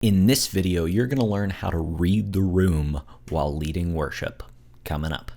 In this video, you're going to learn how to read the room while leading worship. Coming up.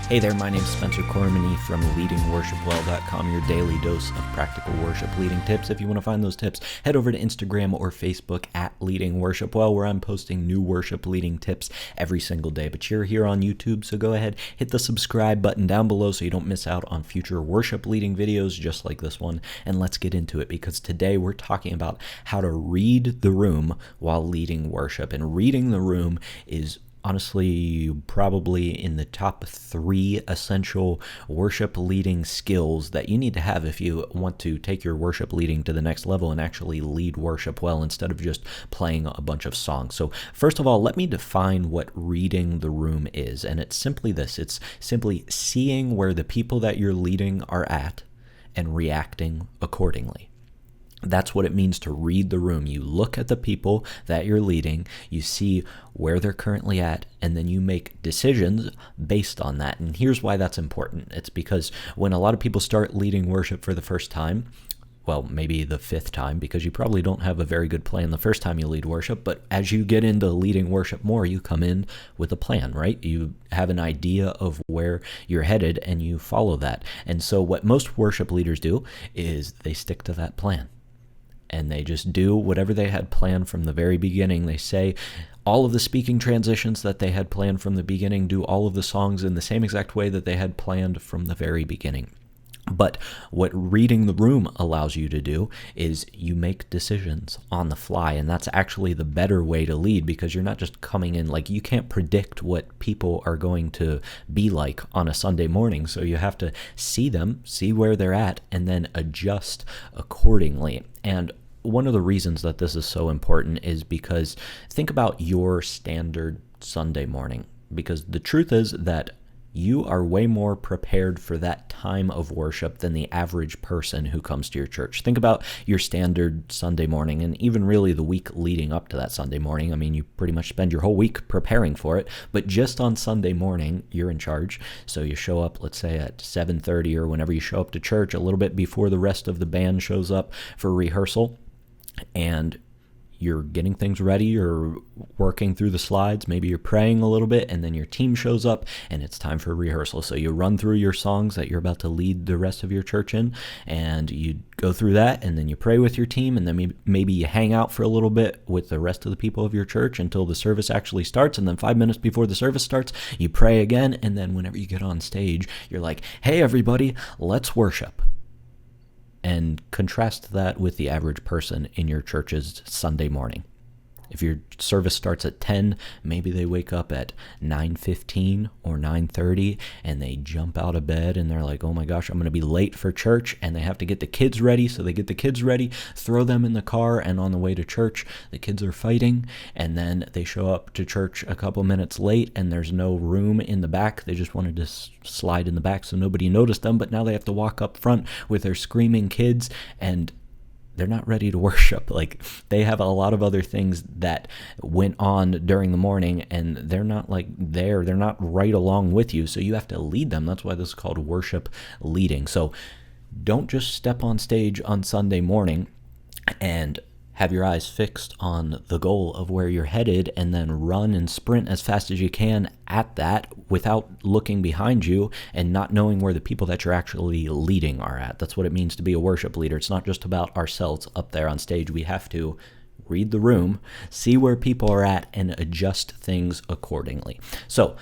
Hey there, my name's Spencer Cormany from leadingworshipwell.com, your daily dose of practical worship leading tips. If you want to find those tips, head over to Instagram or Facebook at Leading Worship Well, where I'm posting new worship leading tips every single day. But you're here on YouTube, so go ahead, hit the subscribe button down below so you don't miss out on future worship leading videos just like this one. And let's get into it, because today we're talking about how to read the room while leading worship. And reading the room is honestly probably in the top 3 essential worship leading skills that you need to have if you want to take your worship leading to the next level and actually lead worship well instead of just playing a bunch of songs. So first of all, let me define what reading the room is. And it's simply this. It's simply seeing where the people that you're leading are at and reacting accordingly. That's what it means to read the room. You look at the people that you're leading, you see where they're currently at, and then you make decisions based on that. And here's why that's important. It's because when a lot of people start leading worship for the first time, well, maybe the 5th time, because you probably don't have a very good plan the first time you lead worship, but as you get into leading worship more, you come in with a plan, right? You have an idea of where you're headed and you follow that. And so what most worship leaders do is they stick to that plan. And they just do whatever they had planned from the very beginning. They say all of the speaking transitions that they had planned from the beginning, do all of the songs in the same exact way that they had planned from the very beginning. But what reading the room allows you to do is you make decisions on the fly, and that's actually the better way to lead, because you're not just coming in, like, you can't predict what people are going to be like on a Sunday morning, so you have to see them, see where they're at, and then adjust accordingly. And one of the reasons that this is so important is because think about your standard Sunday morning, because the truth is that you are way more prepared for that time of worship than the average person who comes to your church. Think about your standard Sunday morning, and even really the week leading up to that Sunday morning. I mean, you pretty much spend your whole week preparing for it, but just on Sunday morning, you're in charge. So you show up, let's say at 7:30 or whenever you show up to church, a little bit before the rest of the band shows up for rehearsal, and you're getting things ready, you're working through the slides, maybe you're praying a little bit, and then your team shows up and it's time for rehearsal. So you run through your songs that you're about to lead the rest of your church in, and you go through that, and then you pray with your team, and then maybe you hang out for a little bit with the rest of the people of your church until the service actually starts, and then 5 minutes before the service starts, you pray again, and then whenever you get on stage, you're like, hey everybody, let's worship. And contrast that with the average person in your church's Sunday morning. If your service starts at 10, maybe they wake up at 9:15 or 9:30 and they jump out of bed and they're like, oh my gosh, I'm going to be late for church, and they have to get the kids ready. So they get the kids ready, throw them in the car, and on the way to church, the kids are fighting, and then they show up to church a couple minutes late and there's no room in the back. They just wanted to slide in the back so nobody noticed them, but now they have to walk up front with their screaming kids, and they're not ready to worship. Like, they have a lot of other things that went on during the morning, and they're not they're not right along with you. So you have to lead them. That's why this is called worship leading. So don't just step on stage on Sunday morning and have your eyes fixed on the goal of where you're headed and then run and sprint as fast as you can at that without looking behind you and not knowing where the people that you're actually leading are at. That's what it means to be a worship leader. It's not just about ourselves up there on stage. We have to read the room, see where people are at, and adjust things accordingly. So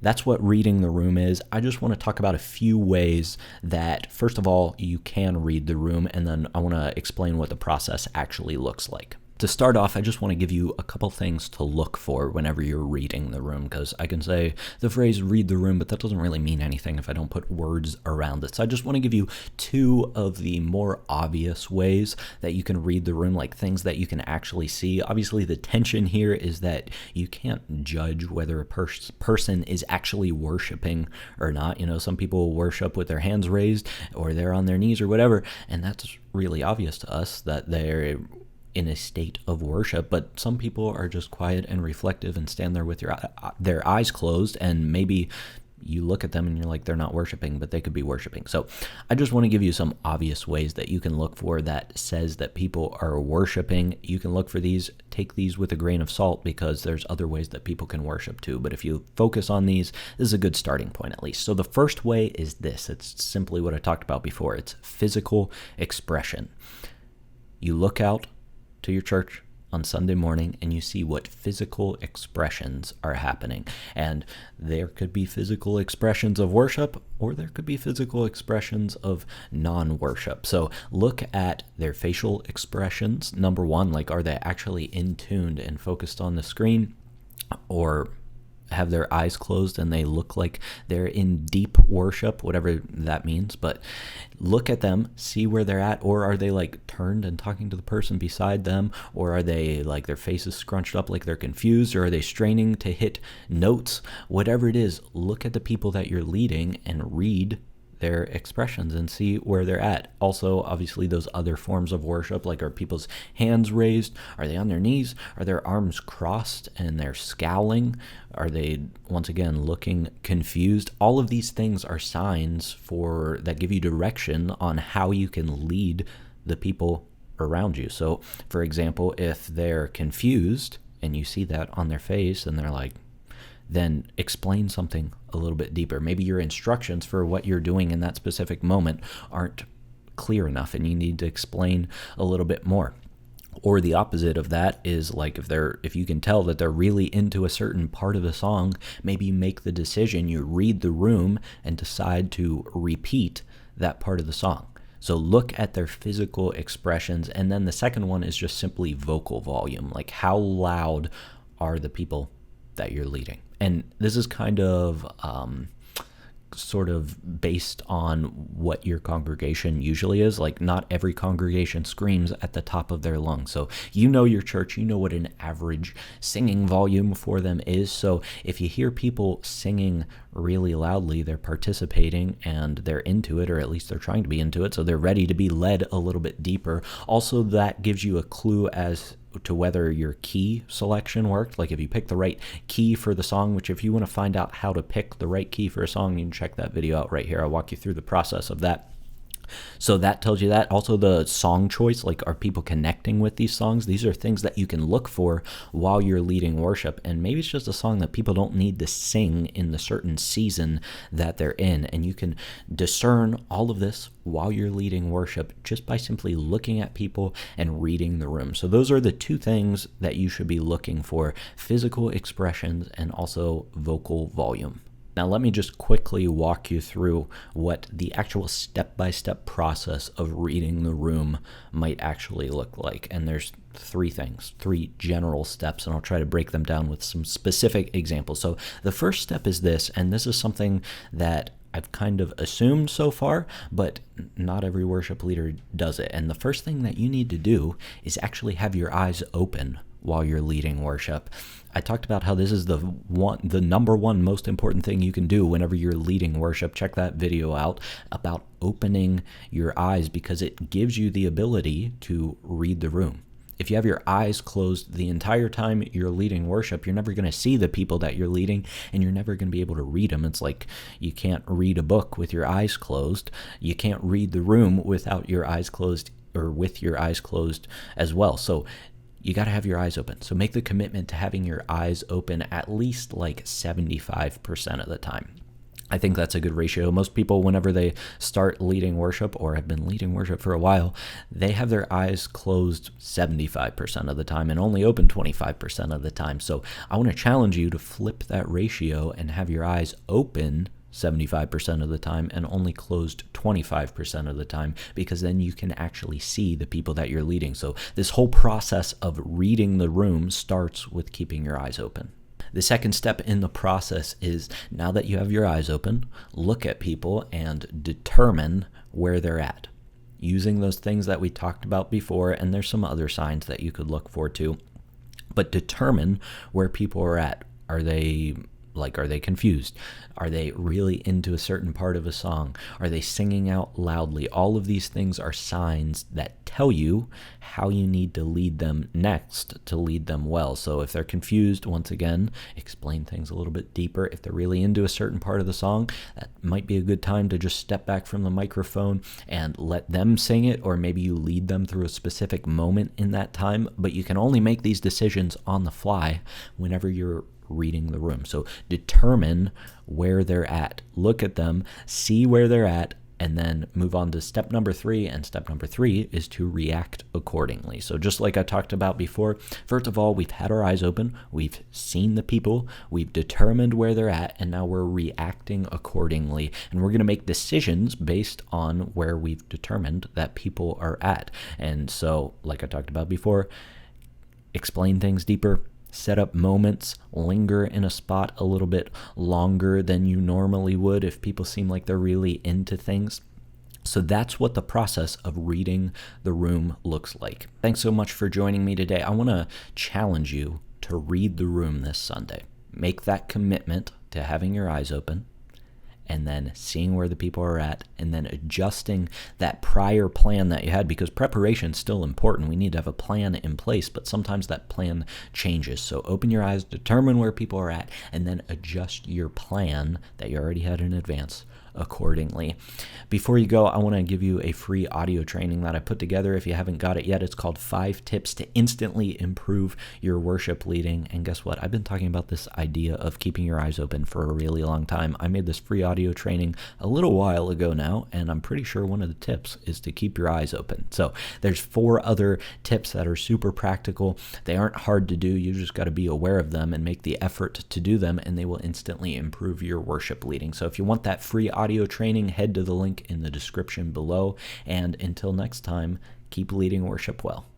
that's what reading the room is. I just want to talk about a few ways that, first of all, you can read the room, and then I want to explain what the process actually looks like. To start off, I just want to give you a couple things to look for whenever you're reading the room, because I can say the phrase read the room, but that doesn't really mean anything if I don't put words around it. So I just want to give you 2 of the more obvious ways that you can read the room, like things that you can actually see. Obviously, the tension here is that you can't judge whether a person is actually worshiping or not. You know, some people worship with their hands raised or they're on their knees or whatever, and that's really obvious to us that they're in a state of worship, but some people are just quiet and reflective and stand there with their eyes closed, and maybe you look at them and you're like, they're not worshiping, but they could be worshiping. So I just want to give you some obvious ways that you can look for that says that people are worshiping. You can look for these, take these with a grain of salt, because there's other ways that people can worship too. But if you focus on these, this is a good starting point at least. So the first way is this. It's simply what I talked about before. It's physical expression. You look out to your church on Sunday morning and you see what physical expressions are happening. And there could be physical expressions of worship, or there could be physical expressions of non-worship. So look at their facial expressions. Number one, like, are they actually in tuned and focused on the screen, or have their eyes closed and they look like they're in deep worship, whatever that means. But look at them, see where they're at. Or are they like turned and talking to the person beside them? Or are they like their faces scrunched up like they're confused? Or are they straining to hit notes? Whatever it is, look at the people that you're leading and read their expressions and see where they're at. Also, obviously, those other forms of worship, like, are people's hands raised? Are they on their knees? Are their arms crossed and they're scowling? Are they, once again, looking confused? All of these things are signs that give you direction on how you can lead the people around you. So, for example, if they're confused and you see that on their face and they're like, then explain something a little bit deeper. Maybe your instructions for what you're doing in that specific moment aren't clear enough and you need to explain a little bit more. Or the opposite of that is, like, if you can tell that they're really into a certain part of the song, maybe you make the decision, you read the room and decide to repeat that part of the song. So look at their physical expressions. And then the second one is just simply vocal volume. Like, how loud are the people that you're leading? And this is kind of sort of based on what your congregation usually is. Like, not every congregation screams at the top of their lungs. So you know your church, you know what an average singing volume for them is. So if you hear people singing really loudly, they're participating and they're into it, or at least they're trying to be into it. So they're ready to be led a little bit deeper. Also, that gives you a clue as to whether your key selection worked. Like, if you pick the right key for the song, which, if you want to find out how to pick the right key for a song, you can check that video out right here. I'll walk you through the process of that. So that tells you that. Also, the song choice, like, are people connecting with these songs? These are things that you can look for while you're leading worship. And maybe it's just a song that people don't need to sing in the certain season that they're in. And you can discern all of this while you're leading worship just by simply looking at people and reading the room. So those are the two things that you should be looking for: physical expressions and also vocal volume. Now, let me just quickly walk you through what the actual step-by-step process of reading the room might actually look like. And there's three general steps, and I'll try to break them down with some specific examples. So the first step is this, and this is something that I've kind of assumed so far, but not every worship leader does it. And the first thing that you need to do is actually have your eyes open while you're leading worship. I talked about how this is the number one most important thing you can do whenever you're leading worship. Check that video out about opening your eyes, because it gives you the ability to read the room. If you have your eyes closed the entire time you're leading worship, you're never going to see the people that you're leading, and you're never going to be able to read them. It's like you can't read a book with your eyes closed. You can't read the room without your eyes closed, or with your eyes closed as well. So you got to have your eyes open. So make the commitment to having your eyes open at least like 75% of the time. I think that's a good ratio. Most people, whenever they start leading worship or have been leading worship for a while, they have their eyes closed 75% of the time and only open 25% of the time. So I want to challenge you to flip that ratio and have your eyes open 75% of the time and only closed 25% of the time, because then you can actually see the people that you're leading. So this whole process of reading the room starts with keeping your eyes open. The second step in the process is, now that you have your eyes open, look at people and determine where they're at, using those things that we talked about before. And there's some other signs that you could look for too, but determine where people are at. Are they Like, are they confused? Are they really into a certain part of a song? Are they singing out loudly? All of these things are signs that tell you how you need to lead them next to lead them well. So if they're confused, once again, explain things a little bit deeper. If they're really into a certain part of the song, that might be a good time to just step back from the microphone and let them sing it, or maybe you lead them through a specific moment in that time. But you can only make these decisions on the fly whenever you're reading the room. So determine where they're at, look at them, see where they're at, and then move on to step number 3. And step number 3 is to react accordingly. So just like I talked about before, first of all, we've had our eyes open, we've seen the people, we've determined where they're at, and now we're reacting accordingly. And we're going to make decisions based on where we've determined that people are at. And so, like I talked about before, explain things deeper, set up moments, linger in a spot a little bit longer than you normally would if people seem like they're really into things. So that's what the process of reading the room looks like. Thanks so much for joining me today. I want to challenge you to read the room this Sunday. Make that commitment to having your eyes open, and then seeing where the people are at, and then adjusting that prior plan that you had, because preparation is still important. We need to have a plan in place, but sometimes that plan changes. So open your eyes, determine where people are at, and then adjust your plan that you already had in advance accordingly. Before you go, I want to give you a free audio training that I put together. If you haven't got it yet, it's called 5 Tips to Instantly Improve Your Worship Leading. And guess what? I've been talking about this idea of keeping your eyes open for a really long time. I made this free audio training a little while ago now, and I'm pretty sure one of the tips is to keep your eyes open. So there's 4 other tips that are super practical. They aren't hard to do. You just got to be aware of them and make the effort to do them, and they will instantly improve your worship leading. So if you want that free audio training, head to the link in the description below. And until next time, keep leading worship well.